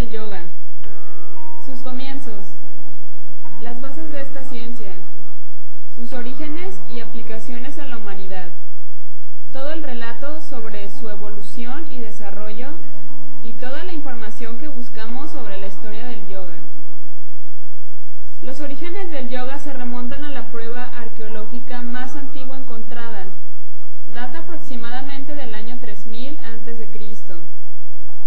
del yoga. Sus comienzos. Las bases de esta ciencia. Sus orígenes y aplicaciones en la humanidad. Todo el relato sobre su evolución y desarrollo y toda la información que buscamos sobre la historia del yoga. Los orígenes del yoga se remontan a la prueba arqueológica más antigua encontrada. Data aproximadamente del año 3000 a.C.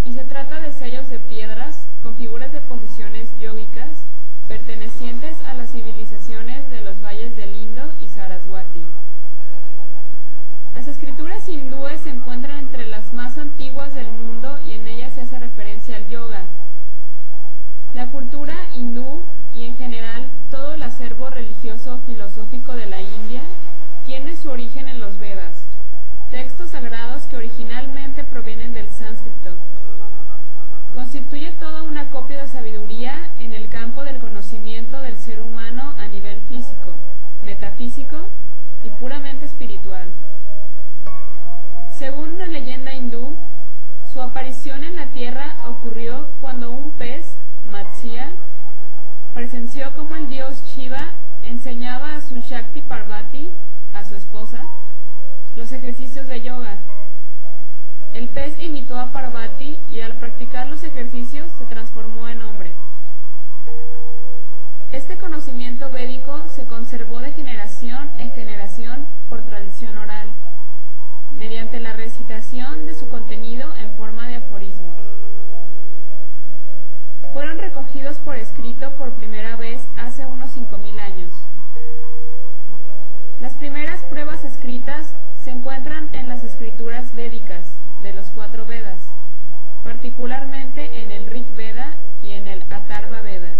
y se trata de sellos de piedras con figuras de posiciones yógicas pertenecientes a las civilizaciones de los valles del Indo y Saraswati. Las escrituras hindúes se encuentran entre las más antiguas del mundo y en ellas se hace referencia al yoga. La cultura hindú y en general todo el acervo religioso filosófico de la India tiene su origen en los Vedas, textos sagrados que originalmente provienen del sánscrito. Constituye toda una copia de sabiduría en el campo del conocimiento del ser humano a nivel físico, metafísico y puramente espiritual. Según una leyenda hindú, su aparición en la tierra ocurrió cuando un pez, Matsya, presenció cómo el dios Shiva enseñaba a su Shakti Parvati, a su esposa, los ejercicios de yoga. El pez imitó a Parvati y al practicar los ejercicios se transformó en hombre. Este conocimiento védico se conservó de generación en generación por tradición oral, mediante la recitación de su contenido en forma de aforismos. Fueron recogidos por escrito por primera vez hace unos 5000 años. Las primeras pruebas escritas se encuentran en las escrituras védicas de los 4 Vedas, particularmente en el Rig Veda y en el Atharva Veda,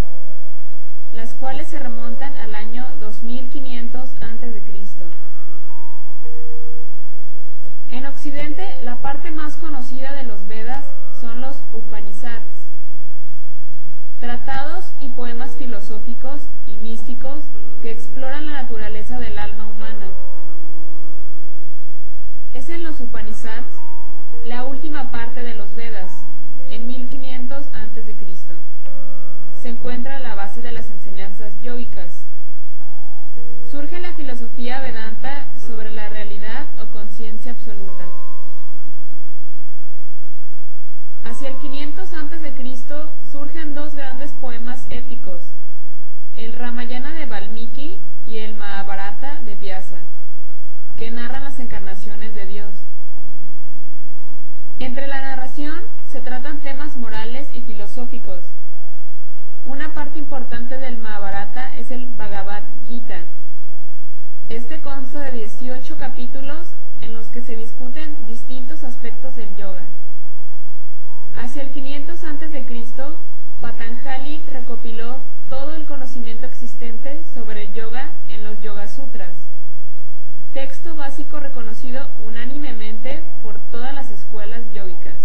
las cuales se remontan al año 2500 a.C. En Occidente, la parte más conocida de los Vedas son los Upanishads, tratados y poemas filosóficos y místicos que exploran la naturaleza del alma humana. Es en los Upanishads, la última parte de los Vedas, en 1500 a.C., se encuentra la base de las enseñanzas yógicas. Surge la filosofía Vedanta sobre la realidad o conciencia absoluta. Hacia el 500 a.C. surgen 2 grandes poemas épicos, el Ramayana de Valmiki y el Mahabharata de Vyasa, que narran las encarnaciones de Dios. Entre la narración se tratan temas morales y filosóficos. Una parte importante del Mahabharata es el Bhagavad Gita. Este consta de 18 capítulos en los que se discuten distintos aspectos del yoga. Hacia el 500 a.C., Patanjali recopiló todo el conocimiento existente sobre el yoga en los Yoga Sutras, texto básico reconocido unánimemente por todas las escuelas yógicas.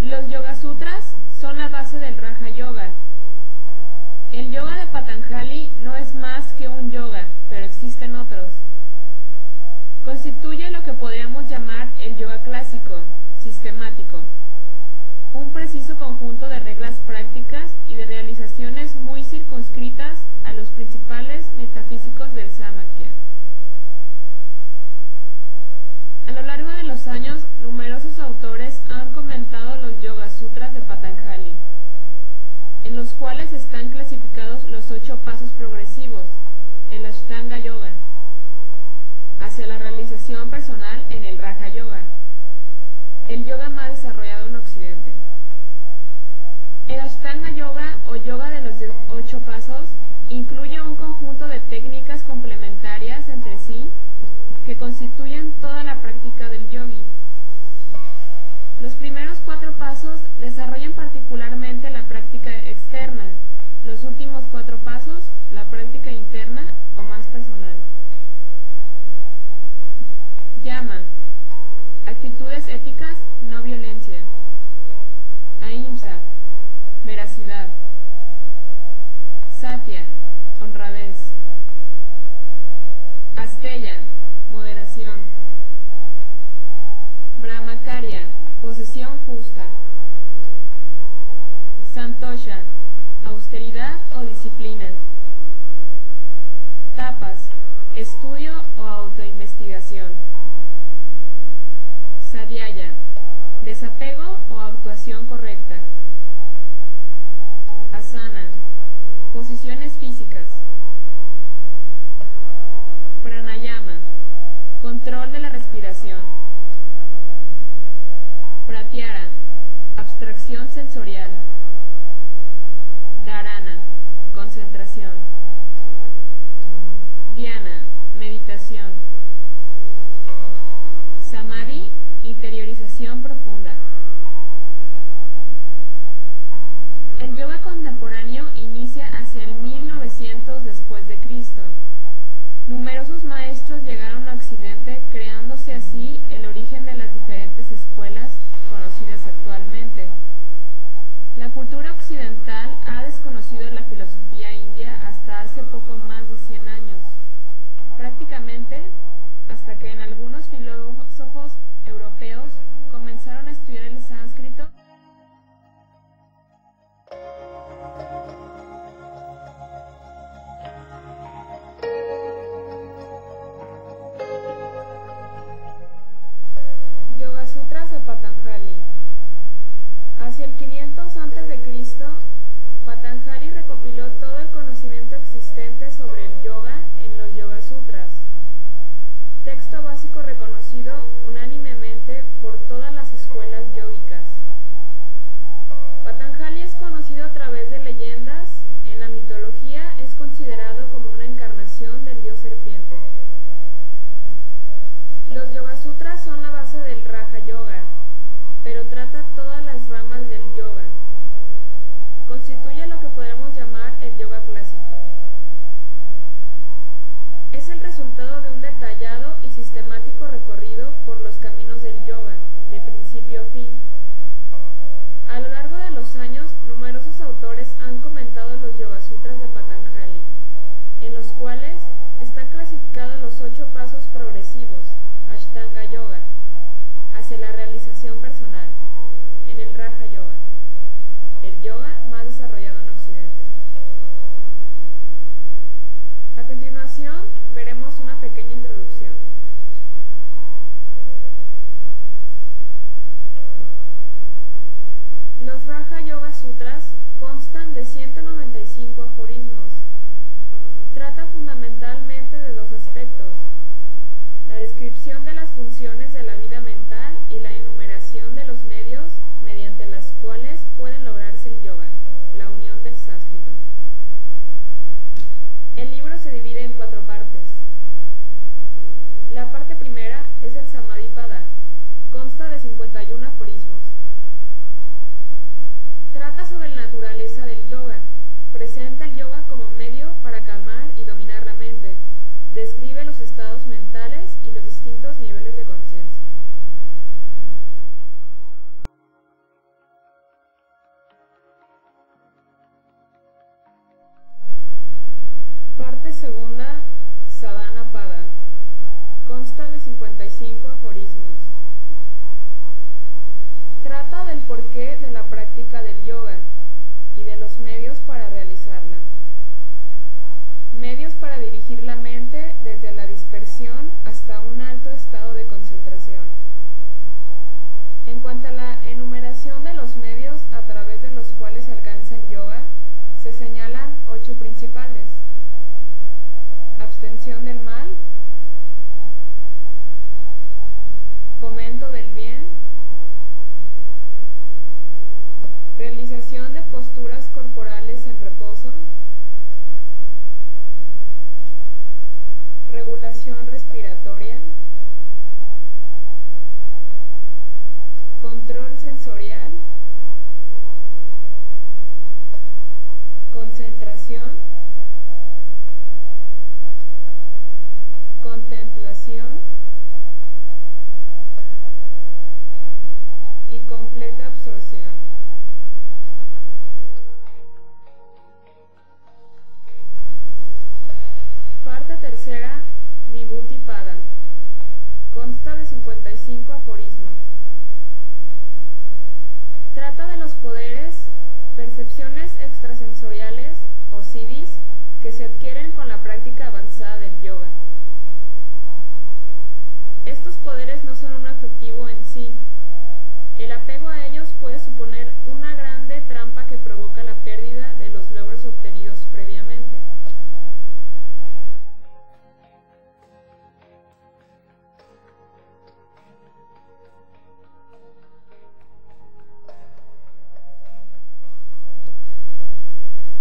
Los Yoga Sutras son la base del Raja Yoga. El yoga de Patanjali no es más que un yoga, pero existen otros. Constituye lo que podríamos llamar el yoga clásico, sistemático, un preciso conjunto de reglas prácticas y de realizaciones muy circunscritas a los principales metafísicos del Samkhya. A lo largo de los años, numerosos autores han comentado los Yoga Sutras de Patanjali, en los cuales están clasificados los 8 pasos progresivos, el Ashtanga Yoga, hacia la realización personal en el Raja Yoga, el yoga más desarrollado en Occidente. El Ashtanga Yoga o yoga de los 8 pasos incluye un conjunto de técnicas complementarias entre sí que constituyen toda la práctica del yogi. Los primeros 4 pasos desarrollan particularmente la práctica externa, los últimos 4 pasos la práctica interna o más personal. Yama, actitudes éticas, no violencia. Ahimsa, veracidad. Satya, honradez. Asteya, moderación. Brahmacharya, posesión justa. Santosha, austeridad o disciplina. Tapas, estudio o autoinvestigación. Sadhyaya, desapego o actuación correcta. Asana, posiciones físicas. Pranayama, control de la respiración. Pratyahara, abstracción sensorial. Dharana, concentración. Dhyana, meditación. Samadhi, interiorización profunda. El yoga contemporáneo inicia hacia el 1900 después de Cristo. Numerosos maestros llegaron a Occidente, creándose así el origen de las diferentes escuelas conocidas actualmente. La cultura occidental ha desconocido la filosofía india hasta hace poco más de 100 años, prácticamente hasta que en algunos filósofos europeos comenzaron a estudiar el sánscrito. Yoga Sutras de Patanjali. Hacia el 500 a.C., Patanjali recopiló todo el conocimiento existente sobre el yoga en los Yoga Sutras, texto básico reconocido unánimemente por todas las escuelas yógicas. Patanjali es conocido a través de leyendas. En la mitología es considerado como una encarnación del dios serpiente. Los Yoga Sutras son la base del Raja Yoga, pero trata todas las ramas del yoga. Constituye lo que podemos llamar el yoga clásico. Es el resultado de un detallado y sistemático recorrido por los caminos del yoga, de principio a fin. A lo largo de los años, numerosos autores han comentado los Yoga Sutras de Patanjali, en los cuales están clasificados los 8 pasos progresivos, Ashtanga Yoga, hacia la realización personal, en el Raja Yoga, el yoga más desarrollado en Occidente. A continuación, veremos una pequeña introducción. Los Raja Yoga Sutras constan de 195 aforismos. Trata fundamentalmente de 2 aspectos: la descripción de las funciones de la vida mental y la enumeración de los medios mediante las cuales pueden lograrse el yoga, la unión del sánscrito. El libro se divide en 4 partes. La parte primera es el Samadhipada, consta de 51 aforismos. Trata sobre la naturaleza del yoga, presenta el yoga como medio para calmar y dominar la mente, describe los estados mentales y los distintos niveles de conciencia. Parte segunda, Sadhana-pada, consta de 55 aforismos. Trata del porqué de la práctica del yoga y de los medios para realizarla. Medios para dirigir la mente desde la dispersión hasta un alto estado de concentración. En cuanto a la enumeración de los medios a través de los cuales se alcanza el yoga, se señalan 8 principales: abstención del mal, fomento del bien, realización de posturas corporales en reposo, regulación respiratoria, control sensorial, concentración, contemplación y completa absorción. Parte tercera, Vibhuti-pada, consta de 55 aforismos. Trata de los poderes, percepciones extrasensoriales o siddhis que se adquieren con la práctica avanzada del yoga. Estos poderes no son un objetivo en sí. El apego a ellos puede suponer una grande trampa que provoca la pérdida de los logros obtenidos previamente.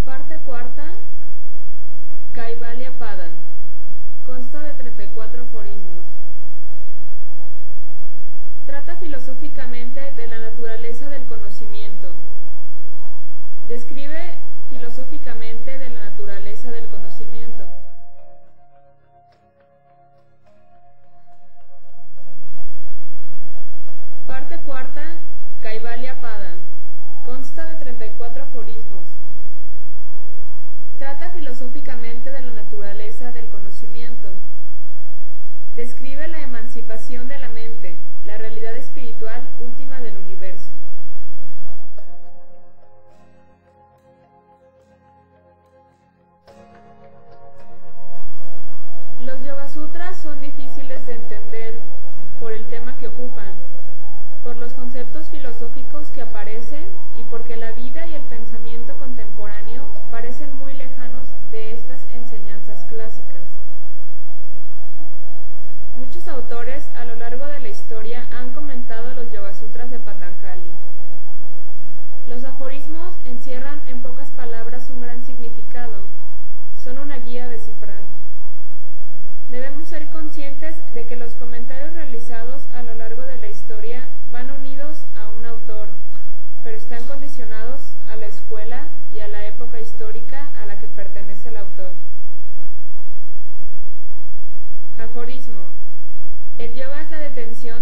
Parte cuarta, Kaivalya Pada. Consta de 34 aforismos. Trata filosóficamente de la naturaleza del conocimiento. Describe filosóficamente de la naturaleza del conocimiento. Parte cuarta, Kaivalya Pada. Consta de 34 aforismos. Trata filosóficamente de la naturaleza del conocimiento. Describe la emancipación de la mente, la realidad espiritual última del universo. Los Yoga Sutras son difíciles de entender por el tema que ocupan, por los conceptos filosóficos que aparecen y porque la vida y el pensamiento contemporáneo parecen muy lejanos de estas enseñanzas clásicas. Muchos autores a lo largo de la historia han comentado los Yoga Sutras de Patanjali. Los aforismos encierran en pocas palabras un gran significado, son una guía a descifrar. Debemos ser conscientes de que los comentarios realizados a lo largo de la historia van unidos a un autor, pero están condicionados a la escuela y a la época histórica a la que pertenece el autor. Aforismo. El yoga es la detención